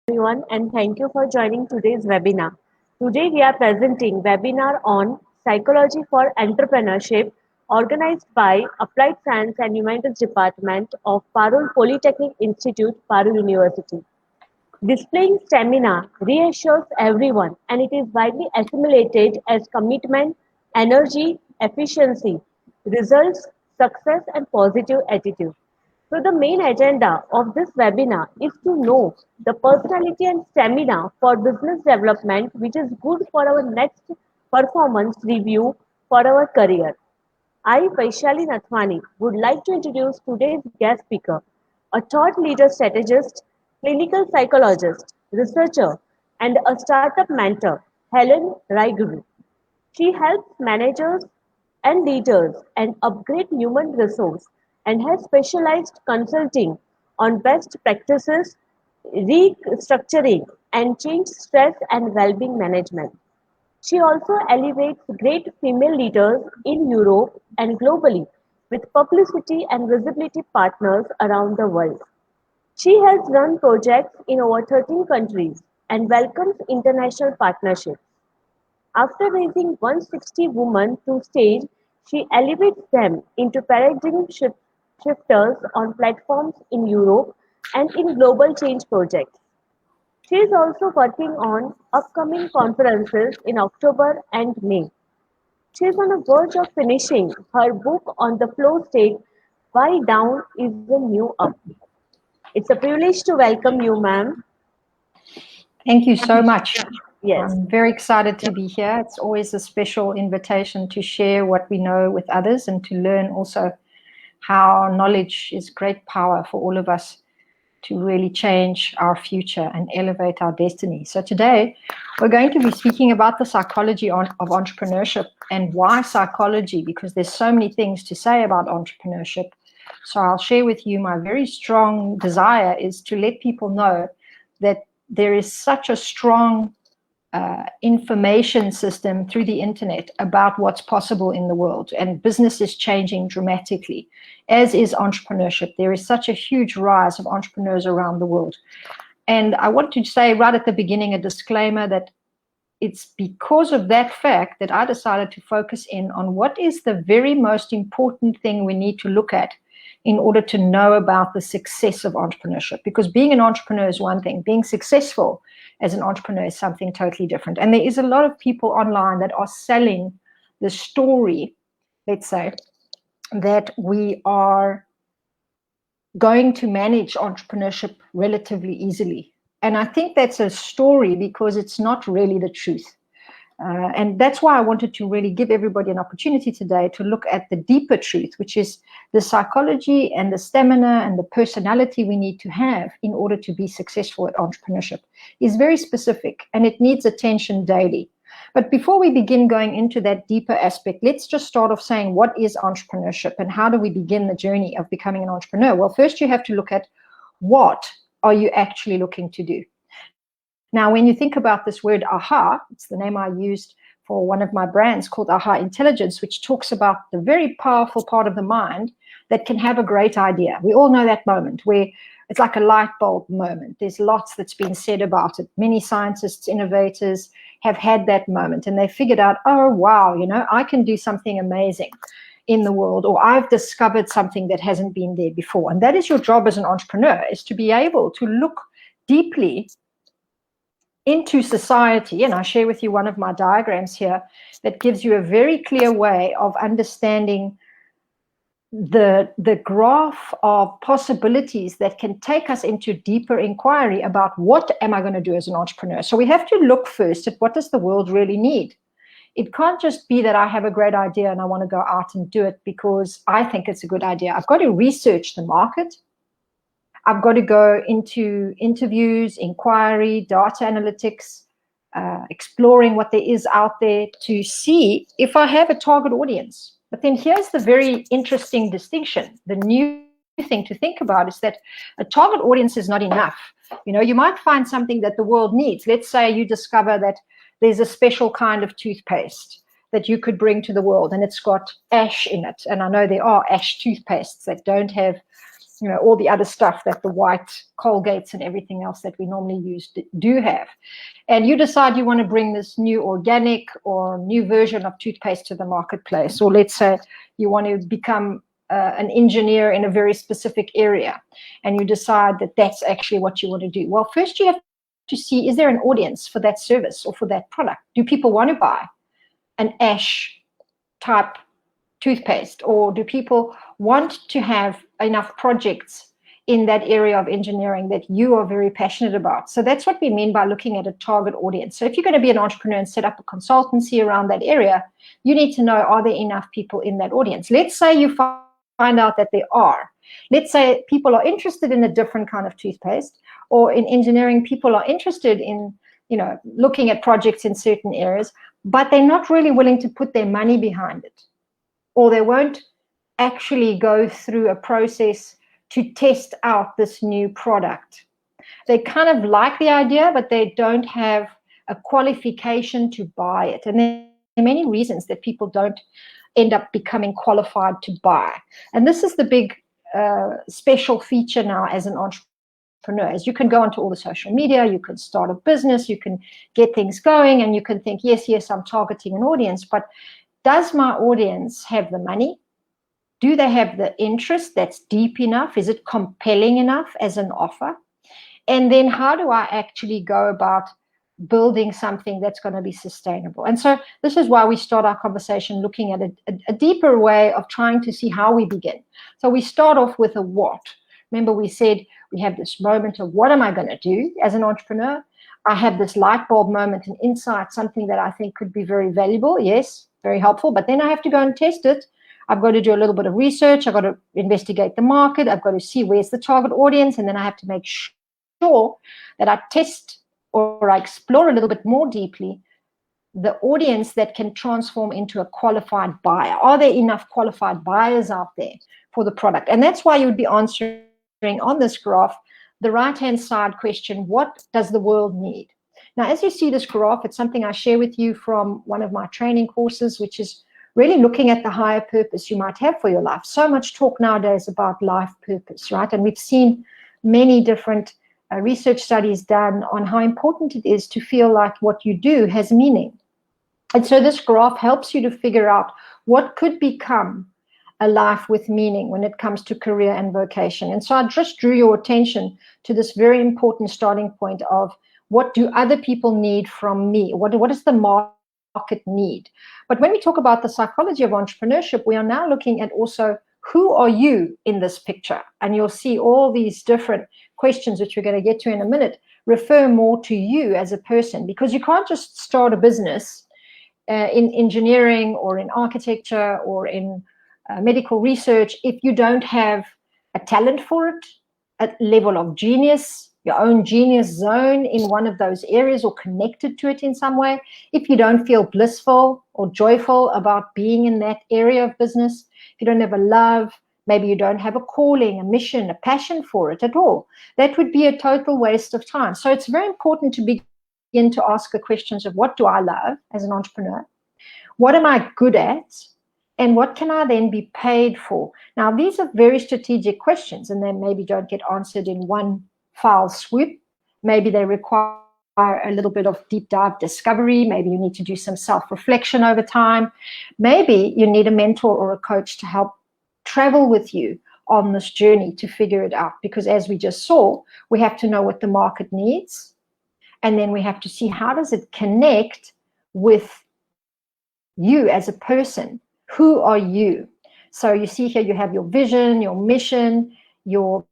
everyone, and thank you for joining today's webinar. Today we are presenting webinar on Psychology for Entrepreneurship organized by Applied Science and Humanities Department of Parul Polytechnic Institute, Parul University. Displaying stamina reassures everyone and it is widely assimilated as commitment, energy, efficiency, results, success and positive attitude. So the main agenda of this webinar is to know the personality and stamina for business development which is good for our next performance review for our career. I, Vaishali Nathwani, would like to introduce today's guest speaker, a thought leader strategist, clinical psychologist, researcher, and a startup mentor, Helen Raiguru. She helps managers and leaders and upgrade human resource and has specialized consulting on best practices, restructuring, and change stress and well-being management. She also elevates great female leaders in Europe and globally with publicity and visibility partners around the world. She has run projects in over 13 countries and welcomes international partnerships. After raising 160 women to stage, she elevates them into shifters on platforms in Europe and in global change projects. She is also working on upcoming conferences in October and May. She is on the verge of finishing her book on the flow state, Why Down is the New Up. It's a privilege to welcome you, ma'am. Thank you so much. Yes. I'm very excited to be here. It's always a special invitation to share what we know with others and to learn also how knowledge is great power for all of us to really change our future and elevate our destiny. So today we're going to be speaking about the psychology of entrepreneurship and why psychology, because there's so many things to say about entrepreneurship. So I'll share with you my very strong desire is to let people know that there is such a strong information system through the internet about what's possible in the world, and business is changing dramatically, as is entrepreneurship. There is such a huge rise of entrepreneurs around the world. And I want to say right at the beginning a disclaimer that it's because of that fact that I decided to focus in on what is the very most important thing we need to look at in order to know about the success of entrepreneurship. Because being an entrepreneur is one thing, being successful as an entrepreneur is something totally different. And there is a lot of people online that are selling the story, let's say, that we are going to manage entrepreneurship relatively easily. And I think that's a story because it's not really the truth. And that's why I wanted to really give everybody an opportunity today to look at the deeper truth, which is the psychology and the stamina and the personality we need to have in order to be successful at entrepreneurship is very specific and it needs attention daily. But before we begin going into that deeper aspect, let's just start off saying what is entrepreneurship and how do we begin the journey of becoming an entrepreneur? Well, first you have to look at what are you actually looking to do. Now, when you think about this word AHA, it's the name I used for one of my brands called AHA Intelligence, which talks about the very powerful part of the mind that can have a great idea. We all know that moment where it's like a light bulb moment. There's lots that's been said about it. Many scientists, innovators have had that moment and they figured out, oh, wow, I can do something amazing in the world, or I've discovered something that hasn't been there before. And that is your job as an entrepreneur, is to be able to look deeply into society. And I share with you one of my diagrams here that gives you a very clear way of understanding the graph of possibilities that can take us into deeper inquiry about what am I going to do as an entrepreneur. So we have to look first at what does the world really need. It can't just be that I have a great idea and I want to go out and do it because I think it's a good idea. I've got to research the market. I've got to go into interviews, inquiry, data analytics, exploring what there is out there to see if I have a target audience. But then here's the very interesting distinction. The new thing to think about is that a target audience is not enough. You might find something that the world needs. Let's say you discover that there's a special kind of toothpaste that you could bring to the world and it's got ash in it. And I know there are ash toothpastes that don't have all the other stuff that the white Colgates and everything else that we normally use do have. And you decide you want to bring this new organic or new version of toothpaste to the marketplace. Or let's say you want to become an engineer in a very specific area, and you decide that that's actually what you want to do. Well, first you have to see, is there an audience for that service or for that product? Do people want to buy an ash type toothpaste, or do people want to have enough projects in that area of engineering that you are very passionate about? So that's what we mean by looking at a target audience. So if you're going to be an entrepreneur and set up a consultancy around that area, you need to know, are there enough people in that audience? Let's say you find out that there are. Let's say people are interested in a different kind of toothpaste, or in engineering, people are interested in, looking at projects in certain areas, but they're not really willing to put their money behind it, or they won't actually go through a process to test out this new product. They kind of like the idea, but they don't have a qualification to buy it. And there are many reasons that people don't end up becoming qualified to buy. And this is the big special feature now as an entrepreneur, is you can go onto all the social media, you can start a business, you can get things going, and you can think, yes, I'm targeting an audience, but does my audience have the money? Do they have the interest that's deep enough? Is it compelling enough as an offer? And then how do I actually go about building something that's going to be sustainable? And so this is why we start our conversation looking at a deeper way of trying to see how we begin. So we start off with a what. Remember, we said we have this moment of, what am I going to do as an entrepreneur? I have this light bulb moment, an insight, something that I think could be very valuable. Yes, very helpful. But then I have to go and test it. I've got to do a little bit of research. I've got to investigate the market. I've got to see where's the target audience. And then I have to make sure that I test or I explore a little bit more deeply the audience that can transform into a qualified buyer. Are there enough qualified buyers out there for the product? And that's why you would be answering on this graph the right-hand side question, what does the world need? Now, as you see this graph, it's something I share with you from one of my training courses, which is really looking at the higher purpose you might have for your life. So much talk nowadays about life purpose, right? And we've seen many different research studies done on how important it is to feel like what you do has meaning. And so this graph helps you to figure out what could become a life with meaning when it comes to career and vocation. And so I just drew your attention to this very important starting point of, what do other people need from me? What does the market need? But when we talk about the psychology of entrepreneurship, we are now looking at also, who are you in this picture? And you'll see all these different questions, which we're going to get to in a minute, refer more to you as a person, because you can't just start a business in engineering or in architecture or in medical research if you don't have a talent for it, a level of genius, your own genius zone in one of those areas, or connected to it in some way. If you don't feel blissful or joyful about being in that area of business, if you don't have a love, maybe you don't have a calling, a mission, a passion for it at all, that would be a total waste of time. So it's very important to begin to ask the questions of, what do I love as an entrepreneur? What am I good at? And what can I then be paid for? Now, these are very strategic questions, and they maybe don't get answered in one foul swoop. Maybe they require a little bit of deep dive discovery. Maybe you need to do some self-reflection over time. Maybe you need a mentor or a coach to help travel with you on this journey to figure it out. Because as we just saw, we have to know what the market needs. And then we have to see, how does it connect with you as a person? Who are you? So you see here, you have your vision, your mission, your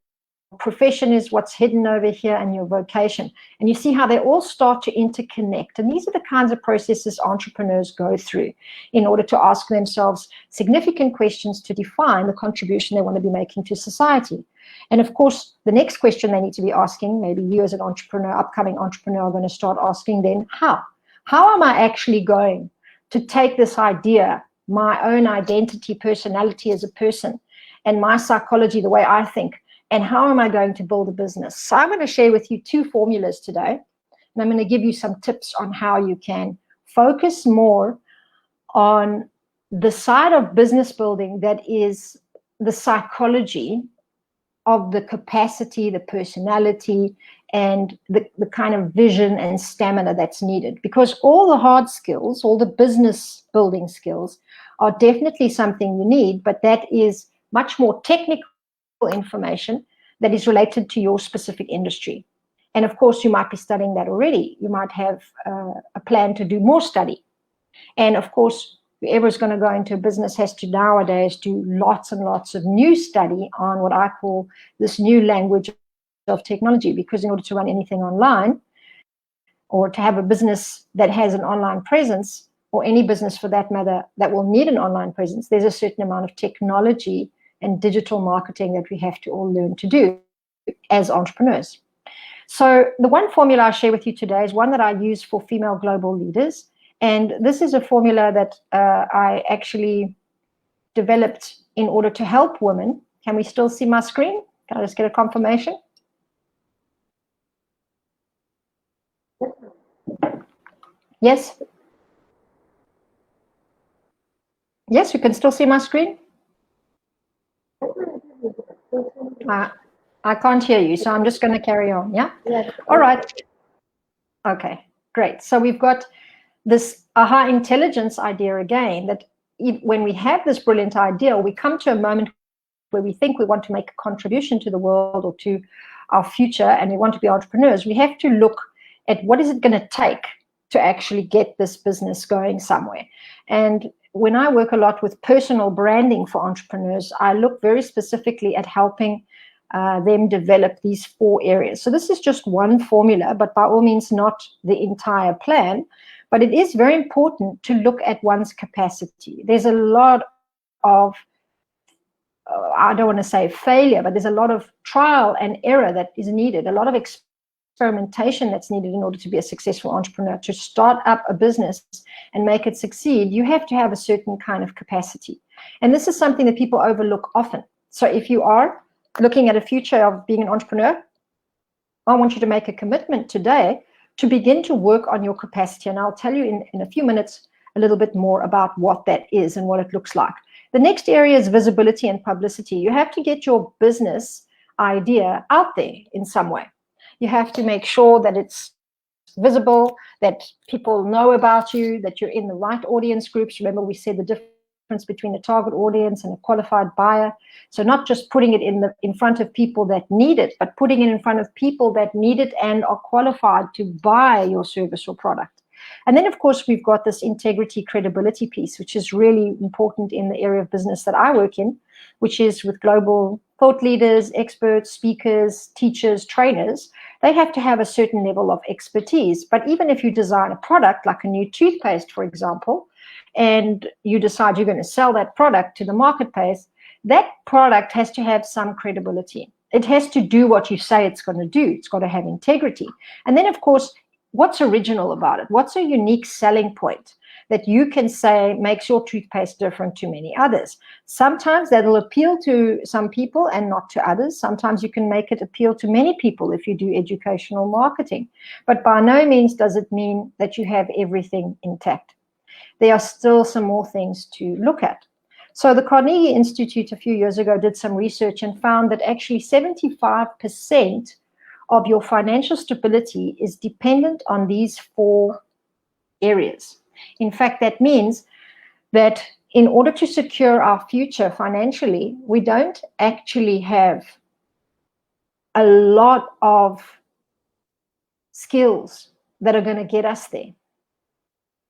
profession is what's hidden over here, and your vocation. And you see how they all start to interconnect. And these are the kinds of processes entrepreneurs go through in order to ask themselves significant questions to define the contribution they want to be making to society. And of course, the next question they need to be asking, maybe you as an entrepreneur, upcoming entrepreneur, are going to start asking then, how? How am I actually going to take this idea, my own identity, personality as a person, and my psychology, the way I think, and how am I going to build a business? So I'm going to share with you 2 formulas today, and I'm going to give you some tips on how you can focus more on the side of business building that is the psychology of the capacity, the personality, and the kind of vision and stamina that's needed. Because all the hard skills, all the business building skills are definitely something you need, but that is much more technical information that is related to your specific industry. And of course, you might be studying that already. You might have a plan to do more study. And of course, whoever's going to go into a business has to nowadays do lots and lots of new study on what I call this new language of technology, because in order to run anything online or to have a business that has an online presence, or any business for that matter that will need an online presence, there's a certain amount of technology and digital marketing that we have to all learn to do as entrepreneurs. So the one formula I share with you today is one that I use for female global leaders. And this is a formula that I actually developed in order to help women. Can we still see my screen? Can I just get a confirmation? Yes? Yes, you can still see my screen? I can't hear you, so I'm just going to carry on, yeah? Yes. All right. Okay, great. So we've got this aha intelligence idea again, that when we have this brilliant idea, we come to a moment where we think we want to make a contribution to the world or to our future, and we want to be entrepreneurs. We have to look at what is it going to take to actually get this business going somewhere. And when I work a lot with personal branding for entrepreneurs, I look very specifically at helping them develop these 4 areas. So this is just one formula, but by all means not the entire plan. But it is very important to look at one's capacity. There's a lot of, I don't want to say failure, but there's a lot of trial and error that is needed, a lot of experimentation that's needed in order to be a successful entrepreneur. To start up a business and make it succeed, you have to have a certain kind of capacity. And this is something that people overlook often. So if you are looking at a future of being an entrepreneur, I want you to make a commitment today to begin to work on your capacity. And I'll tell you in a few minutes a little bit more about what that is and what it looks like. The next area is visibility and publicity. You have to get your business idea out there in some way. You have to make sure that it's visible, that people know about you, that you're in the right audience groups. Remember, we said the difference between a target audience and a qualified buyer. So not just putting it in front of people that need it, but putting it in front of people that need it and are qualified to buy your service or product. And then, of course, we've got this integrity, credibility piece, which is really important in the area of business that I work in, which is with global thought leaders, experts, speakers, teachers, trainers. They have to have a certain level of expertise. But even if you design a product like a new toothpaste, for example, and you decide you're going to sell that product to the marketplace, that product has to have some credibility. It has to do what you say it's going to do. It's got to have integrity. And then, of course, what's original about it? What's a unique selling point that you can say makes your toothpaste different to many others? Sometimes that'll appeal to some people and not to others. Sometimes you can make it appeal to many people if you do educational marketing. But by no means does it mean that you have everything intact. There are still some more things to look at. So the Carnegie Institute a few years ago did some research and found that actually 75% of your financial stability is dependent on these 4 areas. In fact, that means that in order to secure our future financially, we don't actually have a lot of skills that are going to get us there.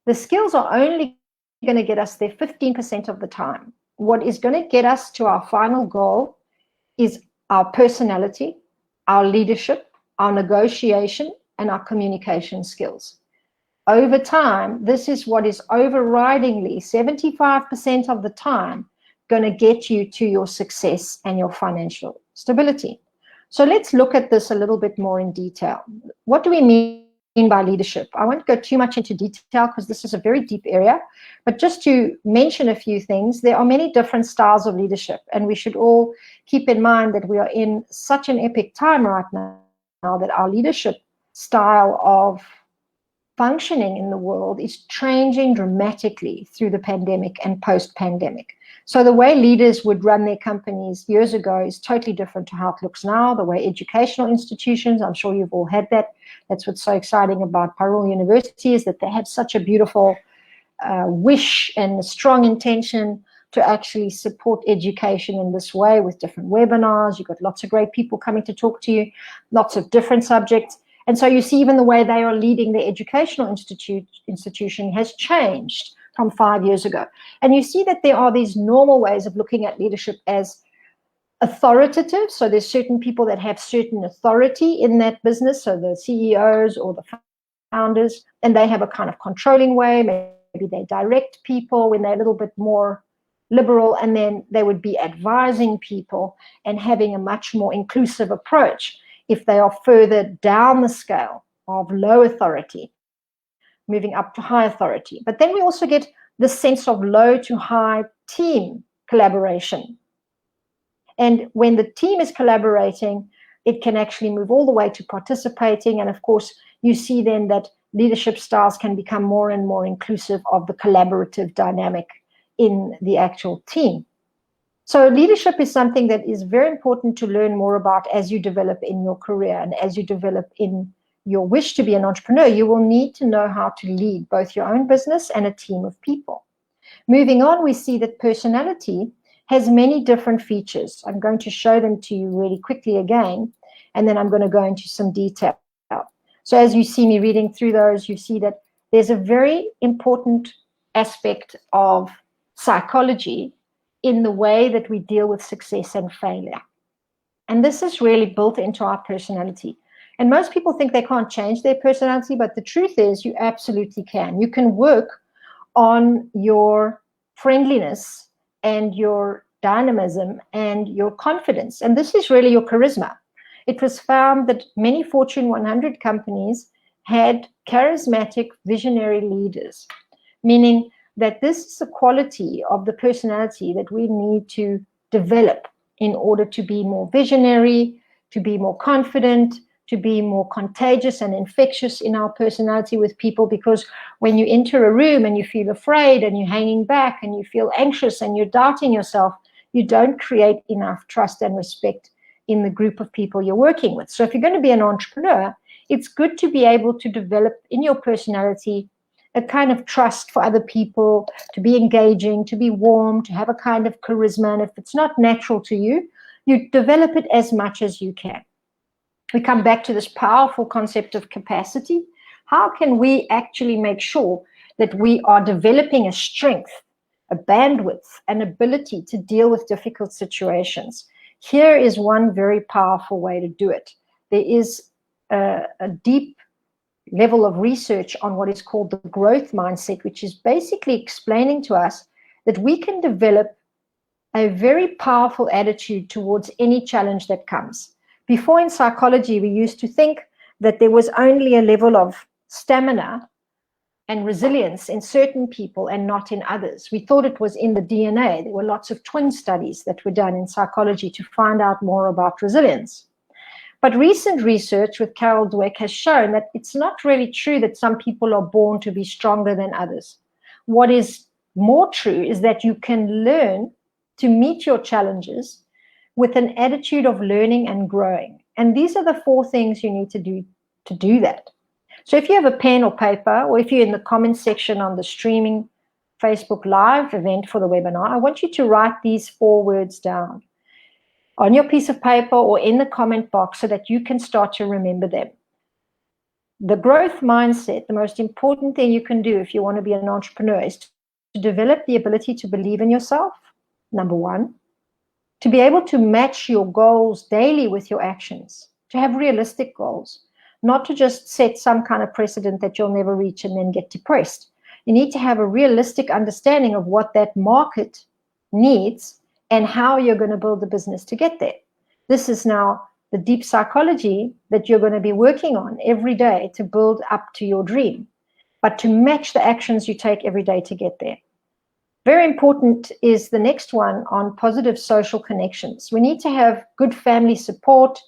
The skills are only going to get us there 15% of the time. What is going to get us to our final goal is our personality, our leadership, our negotiation, and our communication skills. Over time, this is what is overridingly 75% of the time going to get you to your success and your financial stability. So let's look at this a little bit more in detail. What do we mean by leadership? I won't go too much into detail because this is a very deep area, but just to mention a few things, there are many different styles of leadership, and we should all keep in mind that we are in such an epic time right now that our leadership style of functioning in the world is changing dramatically through the pandemic and post-pandemic. So the way leaders would run their companies years ago is totally different to how it looks now. The way educational institutions, I'm sure you've all had that. That's what's so exciting about Parul University, is that they have such a beautiful wish and a strong intention to actually support education in this way with different webinars. You've got lots of great people coming to talk to you, lots of different subjects. And so you see even the way they are leading the educational institution has changed from 5 years ago. And you see that there are these normal ways of looking at leadership as authoritative. So there's certain people that have certain authority in that business, so the CEOs or the founders, and they have a kind of controlling way. Maybe they direct people when they're a little bit more liberal, and then they would be advising people and having a much more inclusive approach if they are further down the scale of low authority, moving up to high authority. But then we also get the sense of low to high team collaboration. And when the team is collaborating, it can actually move all the way to participating. And of course, you see then that leadership styles can become more and more inclusive of the collaborative dynamic in the actual team. So leadership is something that is very important to learn more about as you develop in your career and as you develop in your wish to be an entrepreneur. You will need to know how to lead both your own business and a team of people. Moving on, we see that personality has many different features. I'm going to show them to you really quickly again, and then I'm going to go into some detail. So as you see me reading through those, you see that there's a very important aspect of psychology in the way that we deal with success and failure. And this is really built into our personality. And most people think they can't change their personality, but the truth is you absolutely can. You can work on your friendliness and your dynamism and your confidence. And this is really your charisma. It was found that many Fortune 100 companies had charismatic visionary leaders, meaning that this is a quality of the personality that we need to develop in order to be more visionary, to be more confident, to be more contagious and infectious in our personality with people. Because when you enter a room and you feel afraid and you're hanging back and you feel anxious and you're doubting yourself, you don't create enough trust and respect in the group of people you're working with. So if you're going to be an entrepreneur, it's good to be able to develop in your personality a kind of trust for other people, to be engaging, to be warm, to have a kind of charisma. And if it's not natural to you, you develop it as much as you can. We come back to this powerful concept of capacity. How can we actually make sure that we are developing a strength, a bandwidth, an ability to deal with difficult situations? Here is one very powerful way to do it. There is a deep level of research on what is called the growth mindset, which is basically explaining to us that we can develop a very powerful attitude towards any challenge that comes. Before in psychology, we used to think that there was only a level of stamina and resilience in certain people and not in others. We thought it was in the DNA. There were lots of twin studies that were done in psychology to find out more about resilience. But recent research with Carol Dweck has shown that it's not really true that some people are born to be stronger than others. What is more true is that you can learn to meet your challenges with an attitude of learning and growing. And these are the 4 things you need to do that. So if you have a pen or paper, or if you're in the comments section on the streaming Facebook Live event for the webinar, I want you to write these 4 words down on your piece of paper or in the comment box so that you can start to remember them. The growth mindset, the most important thing you can do if you want to be an entrepreneur, is to develop the ability to believe in yourself, number 1, to be able to match your goals daily with your actions, to have realistic goals, not to just set some kind of precedent that you'll never reach and then get depressed. You need to have a realistic understanding of what that market needs and how you're going to build the business to get there. This is now the deep psychology that you're going to be working on every day to build up to your dream, but to match the actions you take every day to get there. Very important is the next one on positive social connections. We need to have good family support,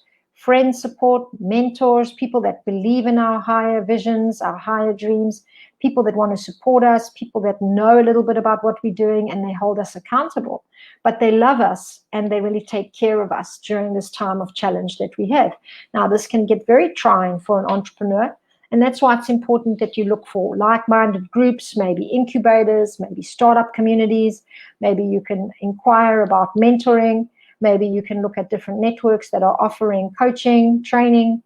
friend support, mentors, people that believe in our higher visions, our higher dreams, people that want to support us, people that know a little bit about what we're doing and they hold us accountable. But they love us and they really take care of us during this time of challenge that we have. Now, this can get very trying for an entrepreneur. And that's why it's important that you look for like-minded groups, maybe incubators, maybe startup communities. Maybe you can inquire about mentoring. Maybe you can look at different networks that are offering coaching, training,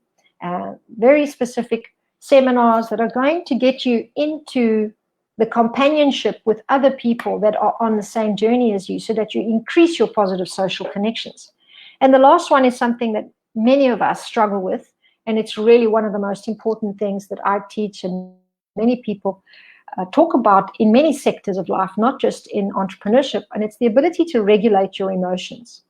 very specific seminars that are going to get you into the companionship with other people that are on the same journey as you so that you increase your positive social connections. And the last one is something that many of us struggle with, and it's really one of the most important things that I teach and many people talk about in many sectors of life, not just in entrepreneurship, and it's the ability to regulate your emotions.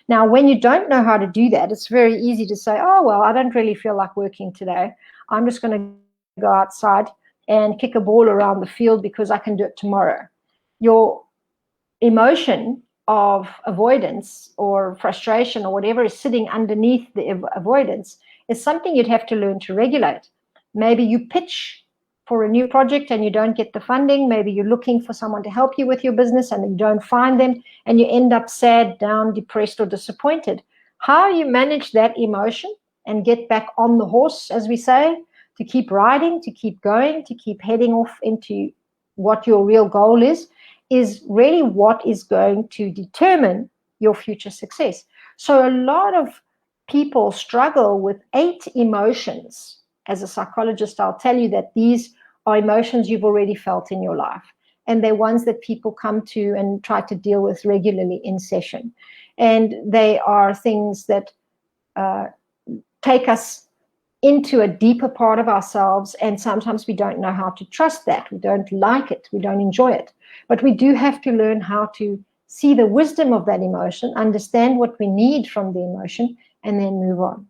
Now, when you don't know how to do that, it's very easy to say, oh, well, I don't really feel like working today. I'm just going to go outside and kick a ball around the field because I can do it tomorrow. Your emotion of avoidance or frustration or whatever is sitting underneath the avoidance is something you'd have to learn to regulate. Maybe you pitch for a new project and you don't get the funding. Maybe you're looking for someone to help you with your business and you don't find them and you end up sad, down, depressed, or disappointed. How you manage that emotion and get back on the horse, as we say, to keep riding, to keep going, to keep heading off into what your real goal is really what is going to determine your future success. So a lot of people struggle with 8 emotions. As a psychologist, I'll tell you that these are emotions you've already felt in your life. And they're ones that people come to and try to deal with regularly in session. And they are things that take us into a deeper part of ourselves. And sometimes we don't know how to trust that. We don't like it. We don't enjoy it. But we do have to learn how to see the wisdom of that emotion, understand what we need from the emotion, and then move on.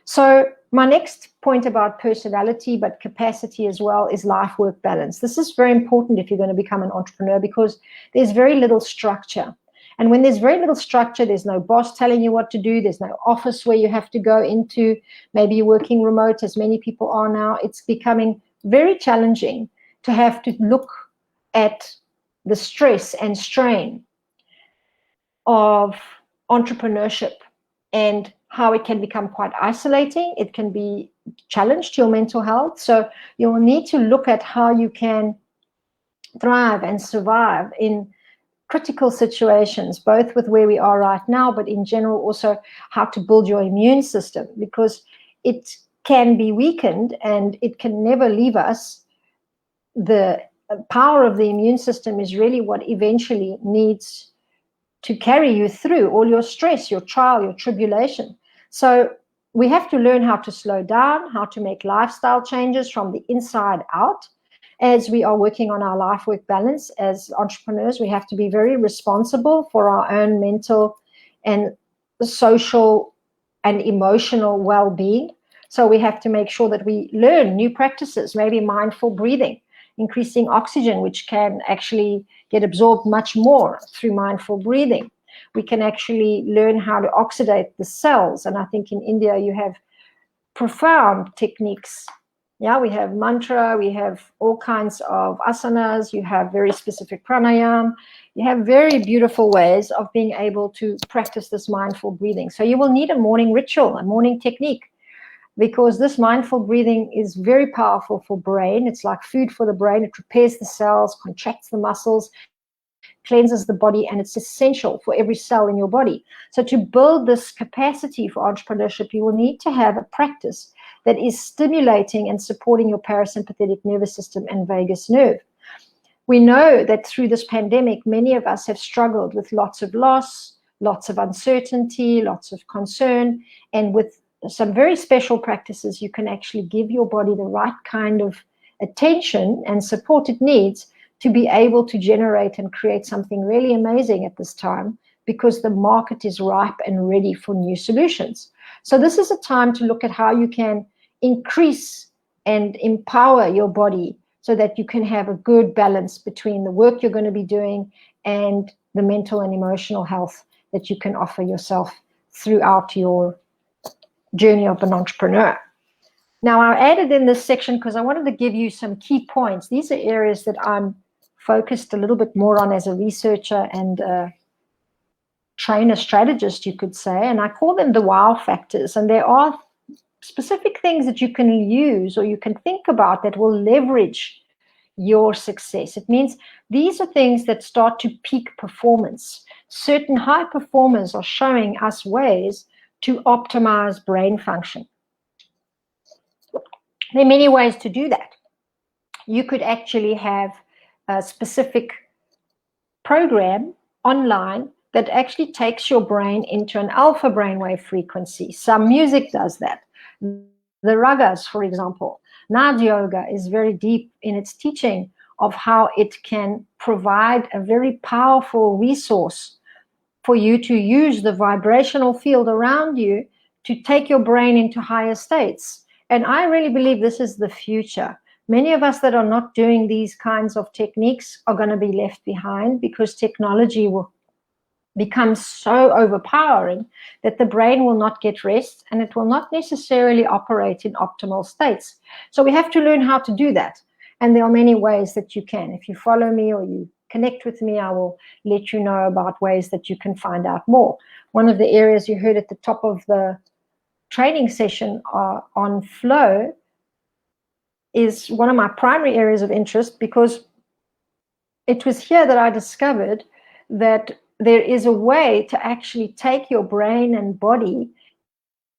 So my next point about personality, but capacity as well, is life-work balance. This is very important if you're going to become an entrepreneur because there's very little structure. And when there's very little structure, there's no boss telling you what to do. There's no office where you have to go into. Maybe you're working remote, as many people are now. It's becoming very challenging to have to look at the stress and strain of entrepreneurship and how it can become quite isolating. It can be a challenge to your mental health. So you'll need to look at how you can thrive and survive in critical situations, both with where we are right now, but in general also how to build your immune system, because it can be weakened and it can never leave us. The power of the immune system is really what eventually needs to carry you through all your stress, your trial, your tribulation. So we have to learn how to slow down, how to make lifestyle changes from the inside out. As we are working on our life-work balance as entrepreneurs, we have to be very responsible for our own mental and social and emotional well-being. So we have to make sure that we learn new practices, maybe mindful breathing, increasing oxygen, which can actually get absorbed much more through mindful breathing. We can actually learn how to oxidate the cells. And I think in India, you have profound techniques. Yeah, we have mantra, we have all kinds of asanas, you have very specific pranayam, you have very beautiful ways of being able to practice this mindful breathing. So you will need a morning ritual, a morning technique, because this mindful breathing is very powerful for brain. It's like food for the brain. It repairs the cells, contracts the muscles, cleanses the body, and it's essential for every cell in your body. So to build this capacity for entrepreneurship, you will need to have a practice that is stimulating and supporting your parasympathetic nervous system and vagus nerve. We know that through this pandemic, many of us have struggled with lots of loss, lots of uncertainty, lots of concern, and with some very special practices, you can actually give your body the right kind of attention and support it needs to be able to generate and create something really amazing at this time, because the market is ripe and ready for new solutions. So this is a time to look at how you can increase and empower your body so that you can have a good balance between the work you're going to be doing and the mental and emotional health that you can offer yourself throughout your journey of an entrepreneur. Now, I added in this section because I wanted to give you some key points. These are areas that I'm focused a little bit more on as a researcher and a trainer strategist, you could say, and I call them the wow factors. And there are specific things that you can use or you can think about that will leverage your success. It means these are things that start to peak performance. Certain high performers are showing us ways to optimize brain function. There are many ways to do that. You could actually have a specific program online that actually takes your brain into an alpha brainwave frequency. Some music does that. The ragas, for example. Nad yoga is very deep in its teaching of how it can provide a very powerful resource for you to use the vibrational field around you to take your brain into higher states. And I really believe this is the future. Many of us that are not doing these kinds of techniques are going to be left behind because technology will become so overpowering that the brain will not get rest and it will not necessarily operate in optimal states. So we have to learn how to do that. And there are many ways that you can. If you follow me or you connect with me, I will let you know about ways that you can find out more. One of the areas you heard at the top of the training session on flow is one of my primary areas of interest because it was here that I discovered that there is a way to actually take your brain and body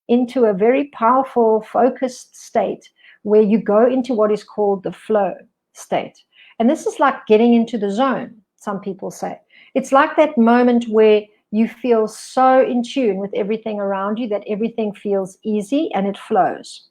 into a very powerful, focused state where you go into what is called the flow state. And this is like getting into the zone, some people say. It's like that moment where you feel so in tune with everything around you that everything feels easy and it flows.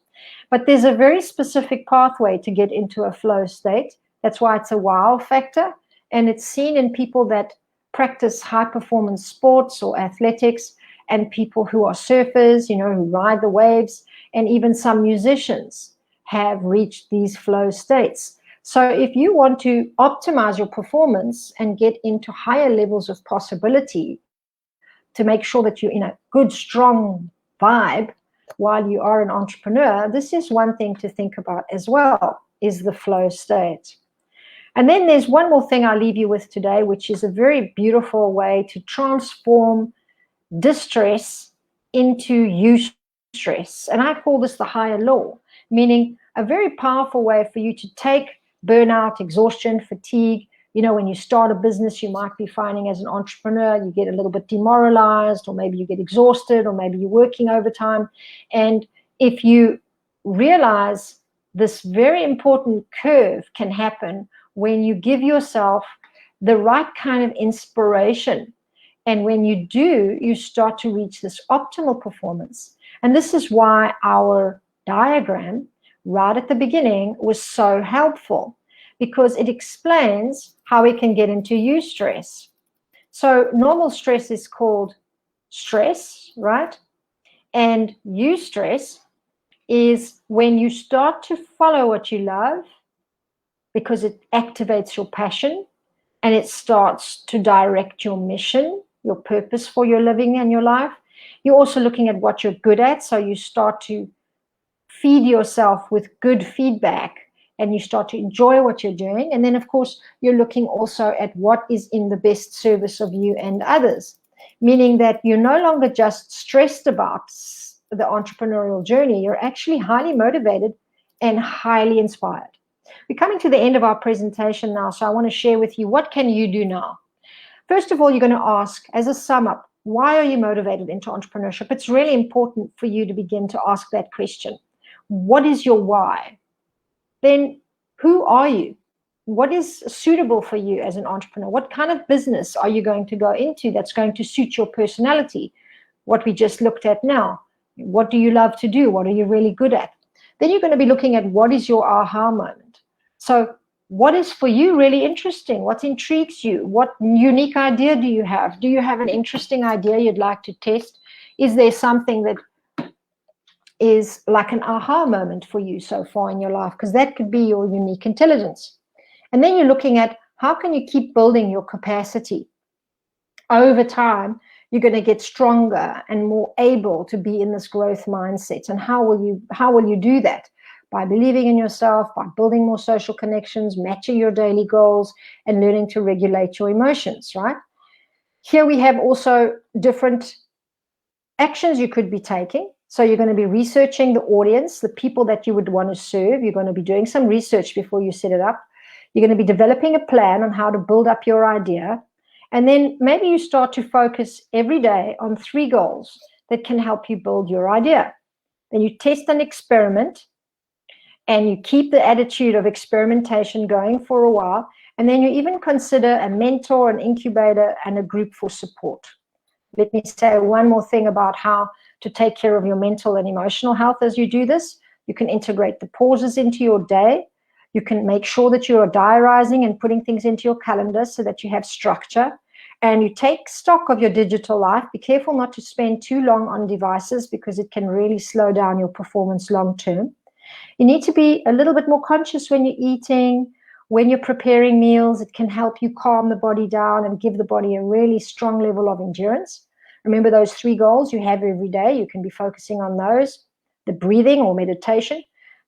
But there's a very specific pathway to get into a flow state. That's why it's a wow factor. And it's seen in people that practice high performance sports or athletics and people who are surfers, who ride the waves, and even some musicians have reached these flow states. So if you want to optimize your performance and get into higher levels of possibility to make sure that you're in a good, strong vibe while you are an entrepreneur, this is one thing to think about as well, is the flow state. And then there's one more thing I'll leave you with today, which is a very beautiful way to transform distress into eustress. And I call this the higher law, meaning a very powerful way for you to take burnout, exhaustion, fatigue. When you start a business, you might be finding as an entrepreneur, you get a little bit demoralized, or maybe you get exhausted, or maybe you're working overtime. And if you realize this very important curve can happen when you give yourself the right kind of inspiration. And when you do, you start to reach this optimal performance. And this is why our diagram right at the beginning was so helpful, because it explains how we can get into eustress. So normal stress is called stress, right? And eustress is when you start to follow what you love, because it activates your passion and it starts to direct your mission, your purpose for your living and your life. You're also looking at what you're good at, so you start to feed yourself with good feedback and you start to enjoy what you're doing. And then, of course, you're looking also at what is in the best service of you and others, meaning that you're no longer just stressed about the entrepreneurial journey. You're actually highly motivated and highly inspired. We're coming to the end of our presentation now, so I want to share with you, what can you do now? First of all, you're going to ask, as a sum up, why are you motivated into entrepreneurship? It's really important for you to begin to ask that question. What is your why? Then who are you? What is suitable for you as an entrepreneur? What kind of business are you going to go into that's going to suit your personality? What we just looked at now. What do you love to do? What are you really good at? Then you're going to be looking at what is your aha moment. So what is for you really interesting? What intrigues you? What unique idea do you have? Do you have an interesting idea you'd like to test? Is there something that is like an aha moment for you so far in your life? Because that could be your unique intelligence. And then you're looking at how can you keep building your capacity over time you're going to get stronger and more able to be in this growth mindset. And how will you do that? By believing in yourself, by building more social connections, matching your daily goals, and learning to regulate your emotions, right? Here we have also different actions you could be taking. So you're going to be researching the audience, the people that you would want to serve. You're going to be doing some research before you set it up. You're going to be developing a plan on how to build up your idea. And then maybe you start to focus every day on 3 goals that can help you build your idea. Then you test and experiment, and you keep the attitude of experimentation going for a while. And then you even consider a mentor, an incubator, and a group for support. Let me say one more thing about how to take care of your mental and emotional health as you do this. You can integrate the pauses into your day. You can make sure that you are diarizing and putting things into your calendar so that you have structure. And you take stock of your digital life. Be careful not to spend too long on devices, because it can really slow down your performance long term. You need to be a little bit more conscious when you're eating, when you're preparing meals. It can help you calm the body down and give the body a really strong level of endurance. Remember those 3 goals you have every day. You can be focusing on those. The breathing or meditation,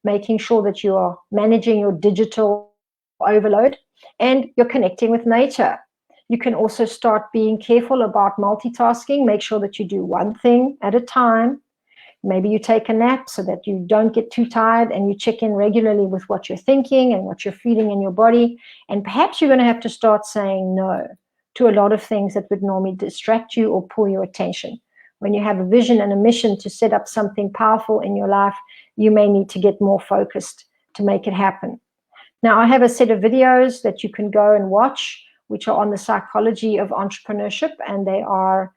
making sure that you are managing your digital overload, and you're connecting with nature. You can also start being careful about multitasking. Make sure that you do one thing at a time. Maybe you take a nap so that you don't get too tired, and you check in regularly with what you're thinking and what you're feeling in your body. And perhaps you're going to have to start saying no to a lot of things that would normally distract you or pull your attention. When you have a vision and a mission to set up something powerful in your life, you may need to get more focused to make it happen. Now, I have a set of videos that you can go and watch, which are on the psychology of entrepreneurship, and they are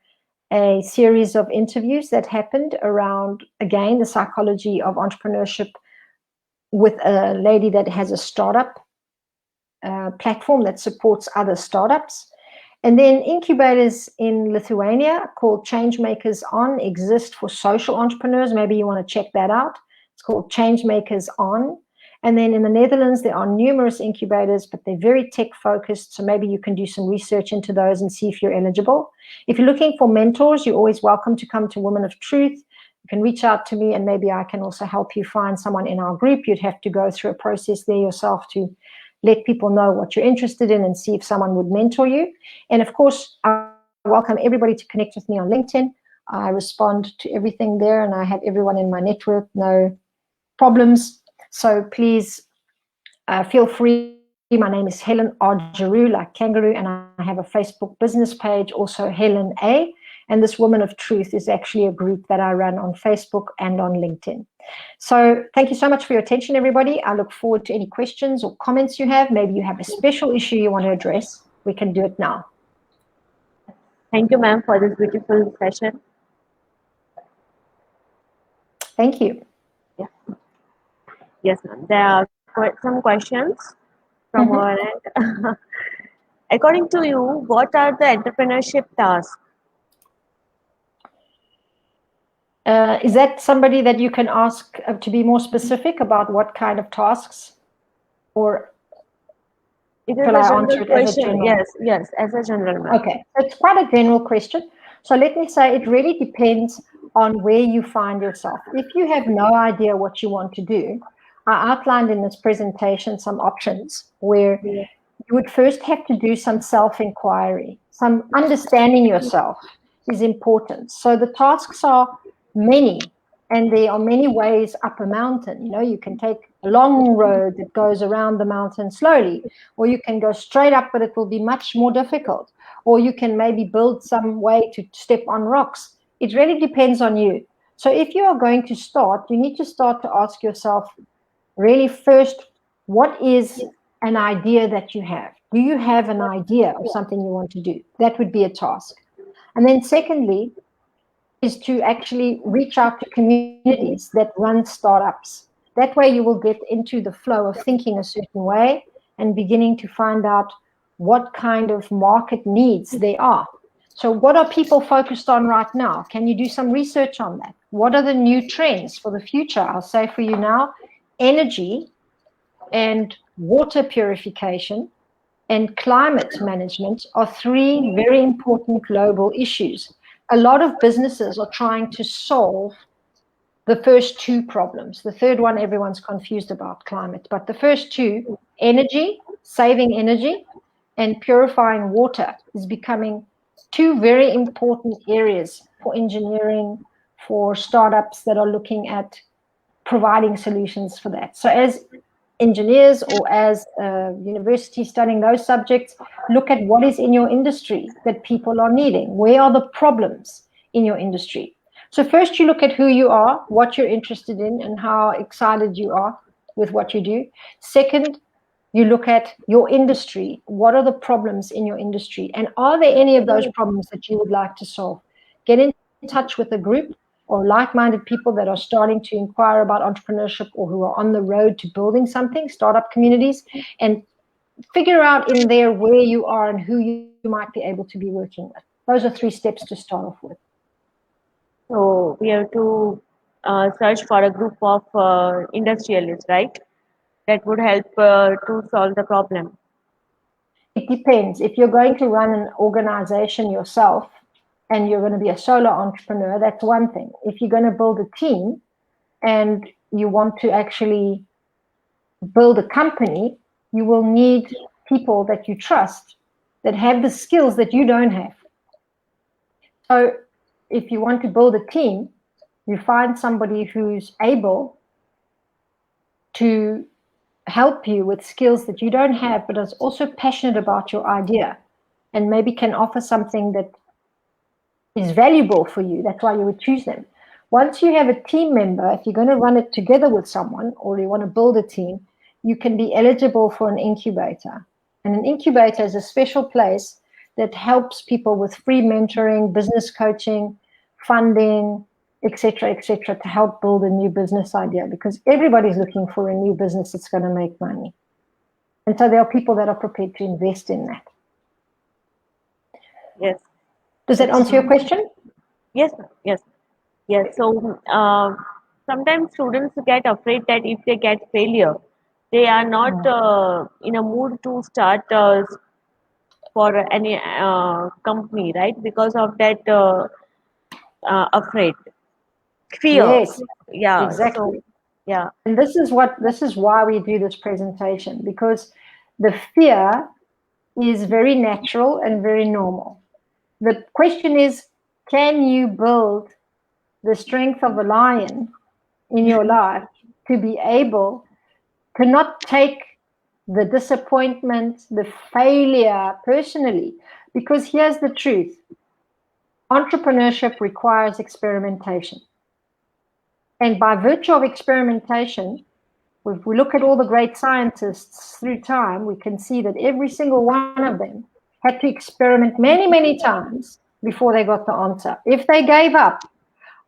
a series of interviews that happened around, again, the psychology of entrepreneurship with a lady that has a startup platform that supports other startups. And then incubators in Lithuania called Changemakers On exist for social entrepreneurs. Maybe you want to check that out. It's called Changemakers On. And then in the Netherlands, there are numerous incubators, but they're very tech focused. So maybe you can do some research into those and see if you're eligible. If you're looking for mentors, you're always welcome to come to Women of Truth. You can reach out to me, and maybe I can also help you find someone in our group. You'd have to go through a process there yourself to let people know what you're interested in and see if someone would mentor you. And of course, I welcome everybody to connect with me on LinkedIn. I respond to everything there, and I have everyone in my network, no problems. So please feel free. My name is Helen Argeru, like kangaroo, and I have a Facebook business page, also Helen A. And this Woman of Truth is actually a group that I run on Facebook and on LinkedIn. So thank you so much for your attention, everybody. I look forward to any questions or comments you have. Maybe you have a special issue you want to address. We can do it now. Thank you, ma'am, for this beautiful session. Thank you. Yeah. Yes, ma'am. There are some questions from our end. According to you, what are the entrepreneurship tasks? Is that somebody that you can ask to be more specific about what kind of tasks? Or it is a general question. Yes, as a general matter. Okay, it's quite a general question. So let me say it really depends on where you find yourself. If you have no idea what you want to do, I outlined in this presentation some options where you would first have to do some self-inquiry. Some understanding yourself is important. So the tasks are many, and there are many ways up a mountain. You know, you can take a long road that goes around the mountain slowly, or you can go straight up, but it will be much more difficult. Or you can maybe build some way to step on rocks. It really depends on you. So if you are going to start, you need to start to ask yourself, really first, what is an idea that you have? Do you have an idea of something you want to do? That would be a task. And then secondly, is to actually reach out to communities that run startups. That way you will get into the flow of thinking a certain way and beginning to find out what kind of market needs there are. So what are people focused on right now? Can you do some research on that? What are the new trends for the future? I'll say for you now, energy and water purification and climate management are 3 very important global issues. a lot of businesses are trying to solve the first two problems. The third one, everyone's confused about, climate. But the first two, energy, saving energy, and purifying water, is becoming two very important areas for engineering, for startups that are looking at providing solutions for that. So as engineers or as universities studying those subjects, look at what is in your industry that people are needing. Where are the problems in your industry? So first you look at who you are, what you're interested in, and how excited you are with what you do. Second, you look at your industry. What are the problems in your industry? And are there any of those problems that you would like to solve? Get in touch with a group or like-minded people that are starting to inquire about entrepreneurship or who are on the road to building something, startup communities, and figure out in there where you are and who you might be able to be working with. Those are 3 steps to start off with. So we have to search for a group of industrialists, right? That would help to solve the problem. It depends. If you're going to run an organization yourself and you're going to be a solo entrepreneur, that's one thing. If you're going to build a team and you want to actually build a company, you will need people that you trust that have the skills that you don't have. So if you want to build a team, you find somebody who's able to help you with skills that you don't have, but is also passionate about your idea and maybe can offer something that is valuable for you. That's why you would choose them. Once you have a team member, if you're going to run it together with someone or you want to build a team, you can be eligible for an incubator. And an incubator is a special place that helps people with free mentoring, business coaching, funding, etc., to help build a new business idea, because everybody's looking for a new business that's going to make money. And so there are people that are prepared to invest in that. Yes. Does that answer your question? Yes. So sometimes students get afraid that if they get failure, they are not in a mood to start for any company, right? Because of that afraid fear. Yes, Yeah. exactly. So yeah. And this is why we do this presentation, because the fear is very natural and very normal. The question is, can you build the strength of a lion in your life to be able to not take the disappointment, the failure personally? Because here's the truth. Entrepreneurship requires experimentation. And by virtue of experimentation, if we look at all the great scientists through time, we can see that every single one of them had to experiment many, many times before they got the answer. If they gave up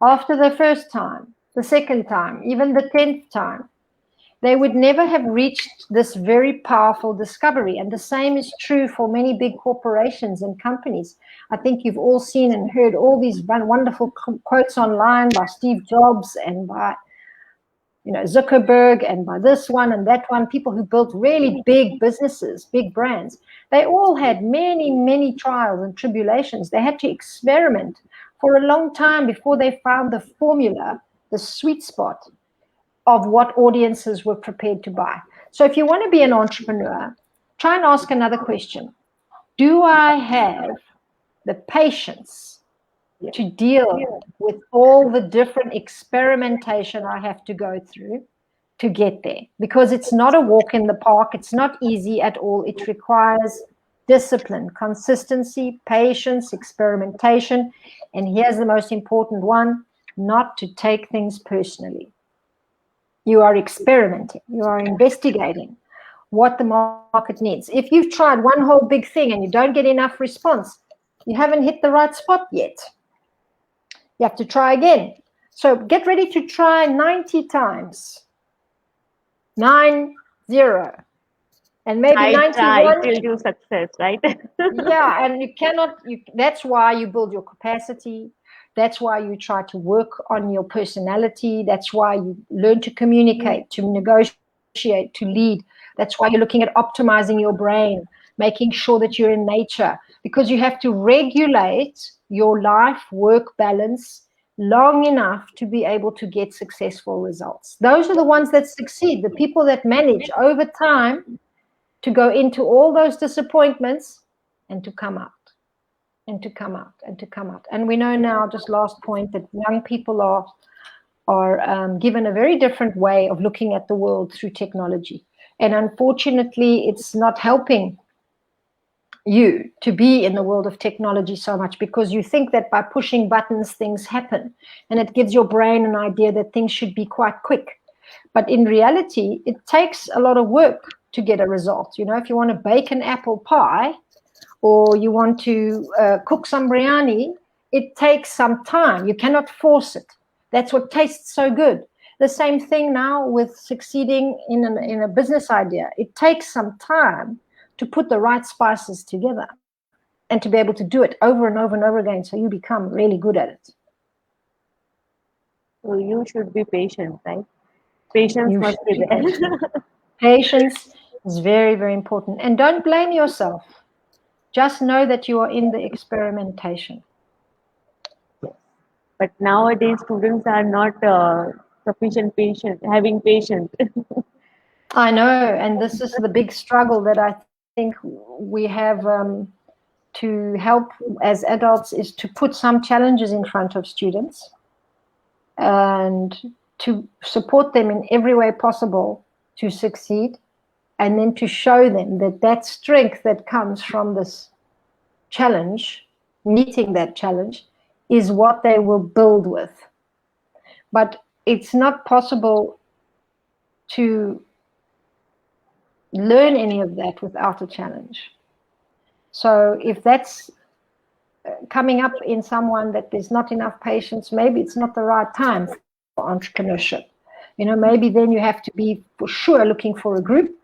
after the first time, the second time, even the 10th time, they would never have reached this very powerful discovery. And the same is true for many big corporations and companies. I think you've all seen and heard all these wonderful quotes online by Steve Jobs and by Zuckerberg and by this one and that one, people who built really big businesses, big brands. They all had many, many trials and tribulations. They had to experiment for a long time before they found the formula, the sweet spot of what audiences were prepared to buy. So if you want to be an entrepreneur, try and ask another question. Do I have the patience to deal with all the different experimentation I have to go through to get there? Because it's not a walk in the park. It's not easy at all. It requires discipline, consistency, patience, experimentation. And here's the most important one, not to take things personally. You are experimenting. You are investigating what the market needs. If you've tried one whole big thing and you don't get enough response, you haven't hit the right spot yet. You have to try again. So get ready to try 90 times. 90. And maybe 91 till you success, right? Yeah, and that's why you build your capacity. That's why you try to work on your personality. That's why you learn to communicate, to negotiate, to lead. That's why you're looking at optimizing your brain, making sure that you're in nature, because you have to regulate your life-work balance long enough to be able to get successful results. Those are the ones that succeed, the people that manage over time to go into all those disappointments and to come out and to come out and to come out. And we know now, just last point, that young people are given a very different way of looking at the world through technology. And unfortunately, it's not helping you to be in the world of technology so much, because you think that by pushing buttons, things happen. And it gives your brain an idea that things should be quite quick. But in reality, it takes a lot of work to get a result. You know, if you want to bake an apple pie or you want to cook some biryani, it takes some time. You cannot force it. That's what tastes so good. The same thing now with succeeding in a business idea. It takes some time to put the right spices together and to be able to do it over and over and over again, so you become really good at it. So you should be patient, right? Patience You must should be be there. patient. Patience is very, very important. And don't blame yourself. Just know that you are in the experimentation. But nowadays, students are not sufficient patient, having patience. I know, and this is the big struggle that I think we have to help as adults, is to put some challenges in front of students and to support them in every way possible to succeed, and then to show them that that strength that comes from this challenge, meeting that challenge, is what they will build with. But it's not possible to learn any of that without a challenge. So if that's coming up in someone that there's not enough patience, maybe it's not the right time for entrepreneurship. You know, maybe then you have to be for sure looking for a group,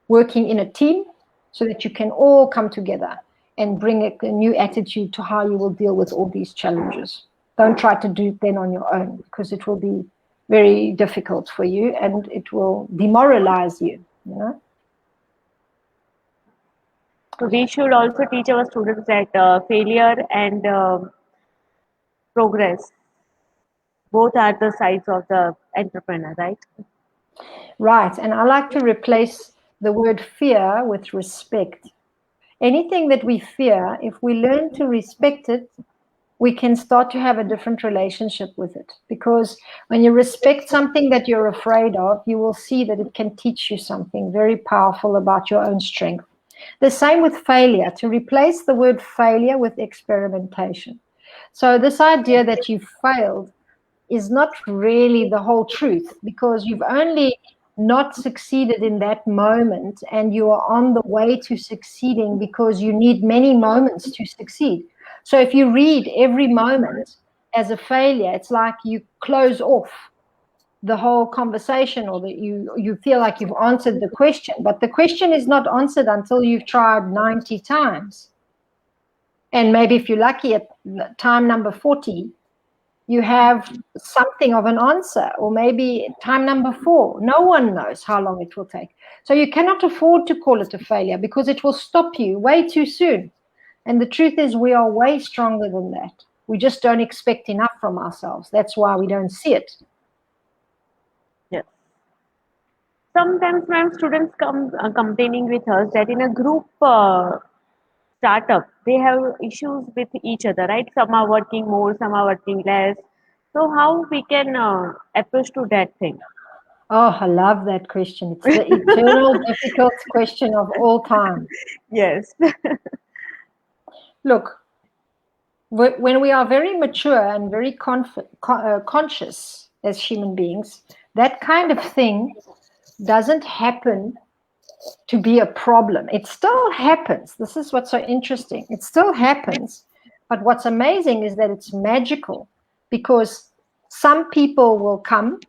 working in a team, so that you can all come together and bring a new attitude to how you will deal with all these challenges. Don't try to do it then on your own, because it will be very difficult for you and it will demoralize you, you know. So we should also teach our students that failure and progress both are the sides of the entrepreneur, right? Right, and I like to replace the word fear with respect. Anything that we fear, if we learn to respect it, we can start to have a different relationship with it. Because when you respect something that you're afraid of, you will see that it can teach you something very powerful about your own strength. The same with failure, to replace the word failure with experimentation. So this idea that you failed is not really the whole truth, because you've only not succeeded in that moment, and you are on the way to succeeding because you need many moments to succeed. So if you read every moment as a failure, it's like you close off the whole conversation, or that you feel like you've answered the question, but the question is not answered until you've tried 90 times. And maybe if you're lucky, at time number 40, you have something of an answer, or maybe time number 4. No one knows how long it will take. So you cannot afford to call it a failure, because it will stop you way too soon. And the truth is, we are way stronger than that. We just don't expect enough from ourselves. That's why we don't see it. Yes. Sometimes, ma'am, students come complaining with us that in a group startup, they have issues with each other, right? Some are working more, some are working less. So how we can approach to that thing? Oh, I love that question. It's the eternal difficult question of all time. Yes. Look, when we are very mature and very conscious as human beings, that kind of thing doesn't happen to be a problem. It still happens. This is what's so interesting. It still happens. But what's amazing is that it's magical, because some people will come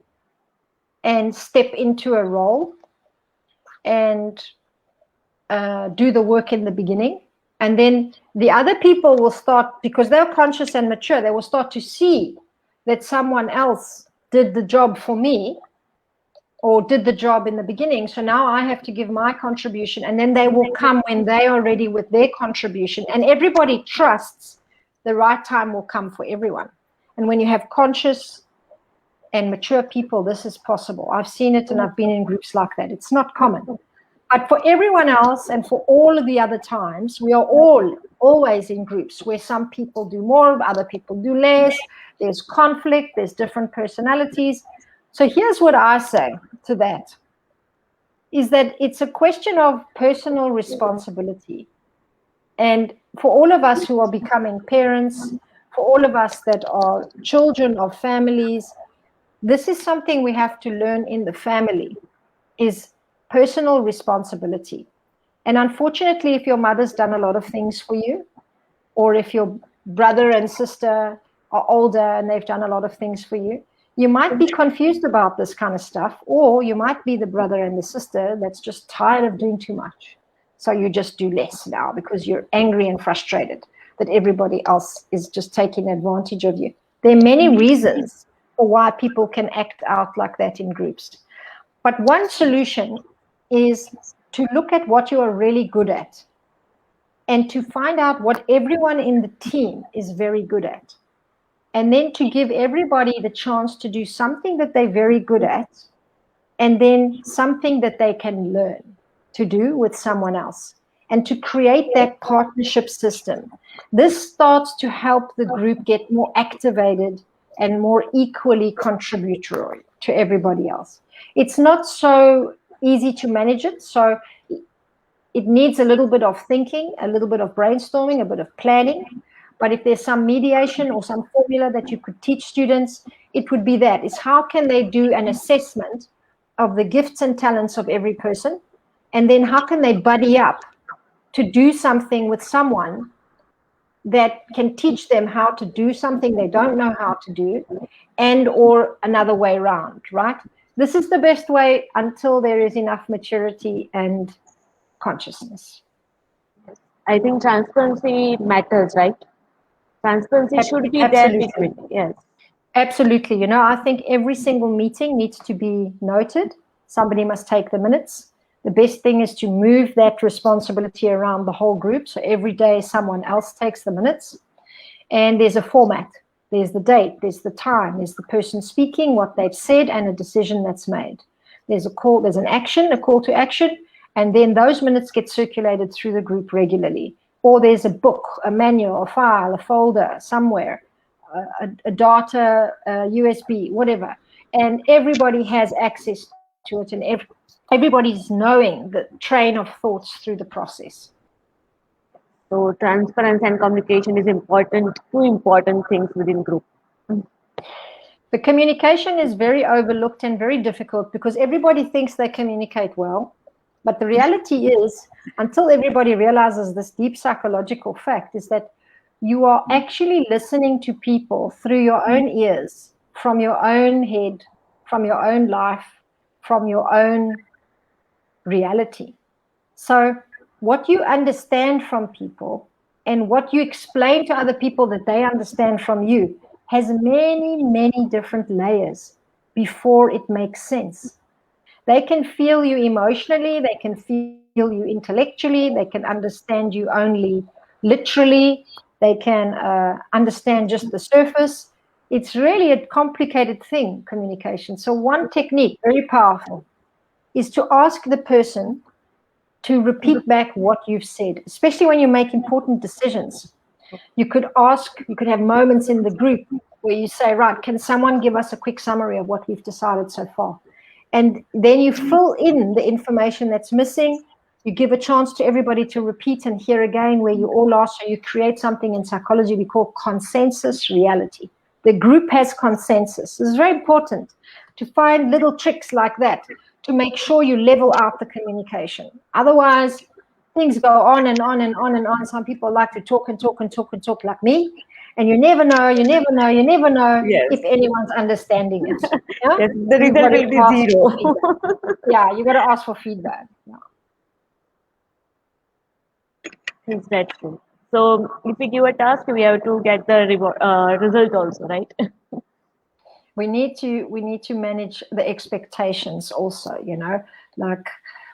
and step into a role and do the work in the beginning. And then the other people will start, because they're conscious and mature, they will start to see that someone else did the job for me, or did the job in the beginning. So now I have to give my contribution, and then they will come when they are ready with their contribution. And everybody trusts the right time will come for everyone. And when you have conscious and mature people, this is possible. I've seen it and I've been in groups like that. It's not common. But for everyone else and for all of the other times, we are all always in groups where some people do more, other people do less. There's conflict, there's different personalities. So here's what I say to that, is that it's a question of personal responsibility. And for all of us who are becoming parents, for all of us that are children of families, this is something we have to learn in the family, is personal responsibility. And unfortunately, if your mother's done a lot of things for you, or if your brother and sister are older and they've done a lot of things for you, you might be confused about this kind of stuff, or you might be the brother and the sister that's just tired of doing too much. So you just do less now because you're angry and frustrated that everybody else is just taking advantage of you. There are many reasons for why people can act out like that in groups. But one solution is to look at what you are really good at and to find out what everyone in the team is very good at. And then to give everybody the chance to do something that they're very good at, and then something that they can learn to do with someone else, and to create that partnership system. This starts to help the group get more activated and more equally contributory to everybody else. It's not so easy to manage it, so it needs a little bit of thinking, a little bit of brainstorming, a bit of planning. But if there's some mediation or some formula that you could teach students, it would be that, is how can they do an assessment of the gifts and talents of every person, and then how can they buddy up to do something with someone that can teach them how to do something they don't know how to do, and or another way around, right? This is the best way until there is enough maturity and consciousness. I think transparency matters, right? Transparency should be there between, yes. Absolutely. You know, I think every single meeting needs to be noted. Somebody must take the minutes. The best thing is to move that responsibility around the whole group. So every day someone else takes the minutes. And there's a format. There's the date, there's the time, there's the person speaking, what they've said, and a decision that's made. There's a call, there's an action, a call to action, and then those minutes get circulated through the group regularly. Or there's a book, a manual, a file, a folder somewhere, a data, a USB, whatever. And everybody has access to it, and everybody's knowing the train of thoughts through the process. So transparency and communication is important, two important things within group. The communication is very overlooked and very difficult because everybody thinks they communicate well. But the reality is, until everybody realizes this deep psychological fact, is that you are actually listening to people through your own ears, from your own head, from your own life, from your own reality. So what you understand from people and what you explain to other people that they understand from you has many, many different layers before it makes sense. They can feel you emotionally, they can feel you intellectually, they can understand you only literally, they can understand just the surface. It's really a complicated thing, communication. So one technique, very powerful, is to ask the person to repeat back what you've said, especially when you make important decisions. You could have moments in the group where you say, right, can someone give us a quick summary of what we've decided so far? And then you fill in the information that's missing. You give a chance to everybody to repeat and hear again where you all are. So you create something in psychology we call consensus reality. The group has consensus. It's very important to find little tricks like that to make sure you level out the communication. Otherwise, things go on and on and on and on. Some people like to talk and talk and talk and talk like me. And you never know Yes. if anyone's understanding it. Yeah? Yes, the result will be zero. Yeah, you got to ask for feedback. Yeah. It's that true. So if we give a task, we have to get the result also, right? We need to manage the expectations also, you know, like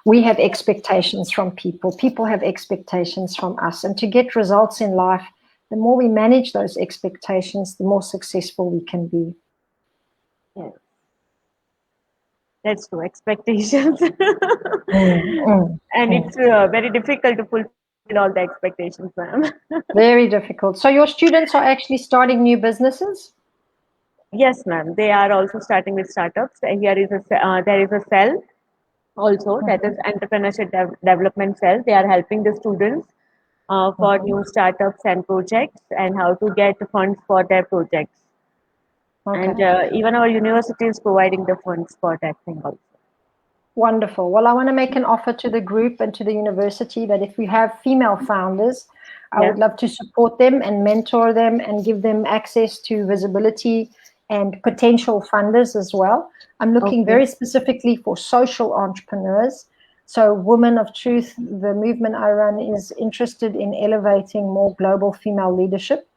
we have expectations from people have expectations from us, and to get results in life, the more we manage those expectations, the more successful we can be. Yes, that's true. Expectations, and it's very difficult to fulfill all the expectations, ma'am. Very difficult. So your students are actually starting new businesses? Yes, ma'am. They are also starting with startups. Here is there is a cell also, that is entrepreneurship development cell. They are helping the students for new startups and projects and how to get funds for their projects. Okay. And even our university is providing the funds for that thing also. Wonderful. Well, I want to make an offer to the group and to the university that if we have female founders, I Yes. would love to support them and mentor them and give them access to visibility and potential funders as well. I'm looking Okay. very specifically for social entrepreneurs. So, Women of Truth, the movement I run, is interested in elevating more global female leadership.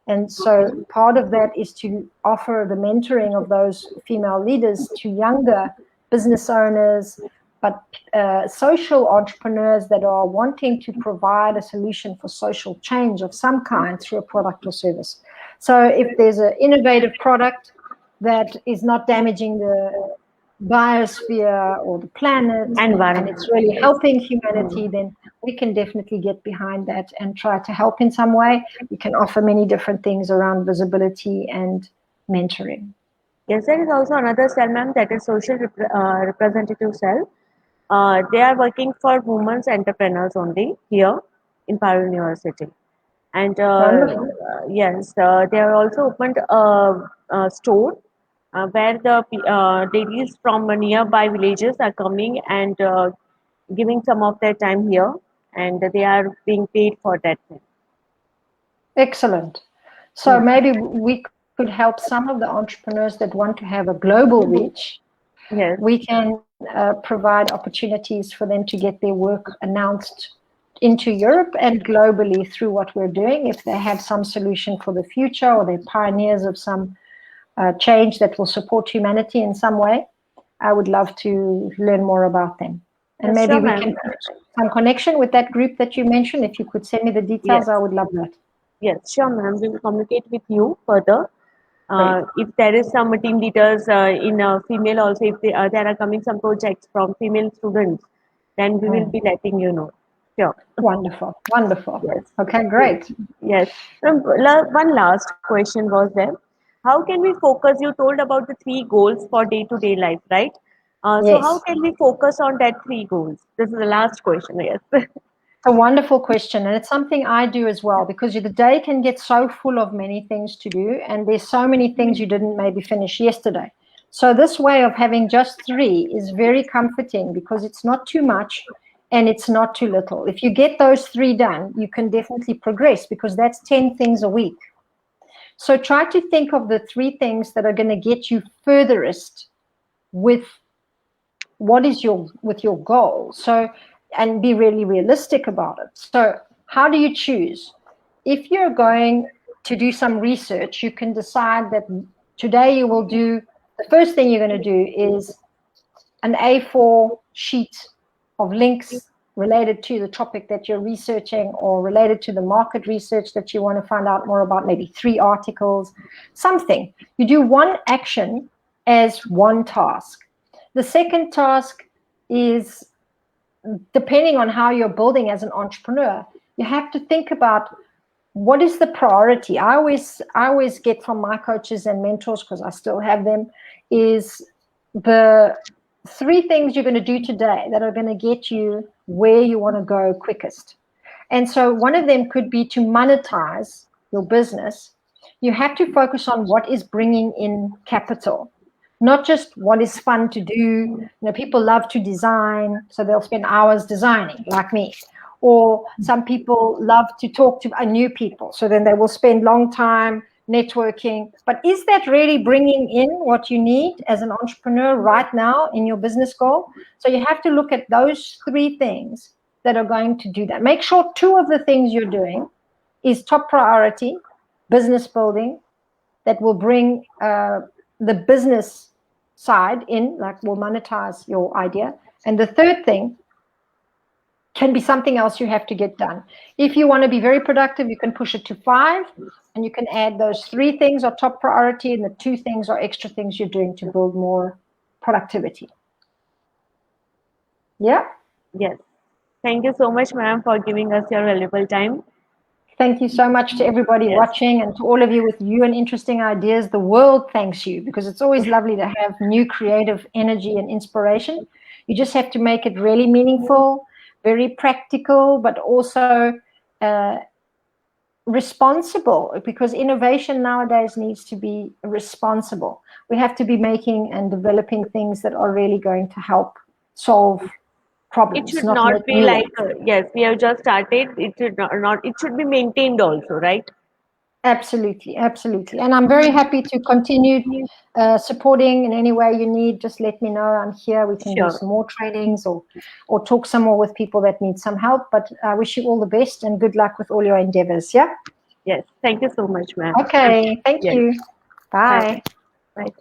And so part of that is to offer the mentoring of those female leaders to younger business owners, but social entrepreneurs that are wanting to provide a solution for social change of some kind through a product or service. So if there's an innovative product that is not damaging the biosphere or the planet, and Environment. it's really Yes. helping humanity, then we can definitely get behind that and try to help in some way. We can offer many different things around visibility and mentoring. Yes, there is also another cell, ma'am, that is social representative cell. They are working for women's entrepreneurs only here in Paro University. And Wonderful. yes, they are also opened a store where the ladies from nearby villages are coming and giving some of their time here, and they are being paid for that thing. Excellent. So Yes. maybe we could help some of the entrepreneurs that want to have a global reach. Yes. We can provide opportunities for them to get their work announced into Europe and globally through what we're doing. If they have some solution for the future or they're pioneers of some change that will support humanity in some way, I would love to learn more about them. And Yes, maybe sure, we ma'am. can put some connection with that group that you mentioned. If you could send me the details, Yes. I would love that. Yes, sure, ma'am. We will communicate with you further. Great. If there is some team leaders in female also, if there are coming some projects from female students, then we will be letting you know. Sure. Wonderful. Wonderful. Yes. Okay, Yes. great. Yes. One last question was there. How can we focus? You told about the three goals for day-to-day life, right? So how Yes. can we focus on that three goals? This is the last question. Yes. A wonderful question, and it's something I do as well, because the day can get so full of many things to do, and there's so many things you didn't maybe finish yesterday. So this way of having just three is very comforting because it's not too much and it's not too little. If you get those three done, you can definitely progress because that's 10 things a week. So try to think of the three things that are going to get you furthest with with your goal. So, and be really realistic about it. So how do you choose? If you're going to do some research, you can decide that today you will do, the first thing you're going to do is an A4 sheet of links related to the topic that you're researching or related to the market research that you want to find out more about, maybe 3 articles, something. You do one action as one task. The second task is, depending on how you're building as an entrepreneur, you have to think about what is the priority. I always get from my coaches and mentors, because I still have them, is the 3 things you're going to do today that are going to get you where you want to go quickest. And so one of them could be to monetize your business. You have to focus on what is bringing in capital, not just what is fun to do. People love to design, so they'll spend hours designing, like me. Or some people love to talk to new people, so then they will spend long time networking. But is that really bringing in what you need as an entrepreneur right now in your business goal? So you have to look at those 3 things that are going to do that. Make sure 2 of the things you're doing is top priority, business building, that will bring the business side in, like will monetize your idea. And the third thing, can be something else you have to get done. If you want to be very productive, you can push it to 5, and you can add those 3 things are top priority, and the 2 things are extra things you're doing to build more productivity. Yeah? Yes. Thank you so much, ma'am, for giving us your valuable time. Thank you so much to everybody watching, and to all of you with new and interesting ideas. The world thanks you, because it's always lovely to have new creative energy and inspiration. You just have to make it really meaningful, very practical, but also responsible, because innovation nowadays needs to be responsible. We have to be making and developing things that are really going to help solve problems. It should not be new like, ones. yes, we have just started. It should not. It should be maintained also, right? Absolutely, absolutely. And I'm very happy to continue supporting in any way you need. Just let me know. I'm here. We can do Sure. some more trainings or talk some more with people that need some help. But I wish you all the best and good luck with all your endeavors. Yeah? Yes. Thank you so much, ma'am. Okay. Thank Yes. you. Bye. Bye. Bye.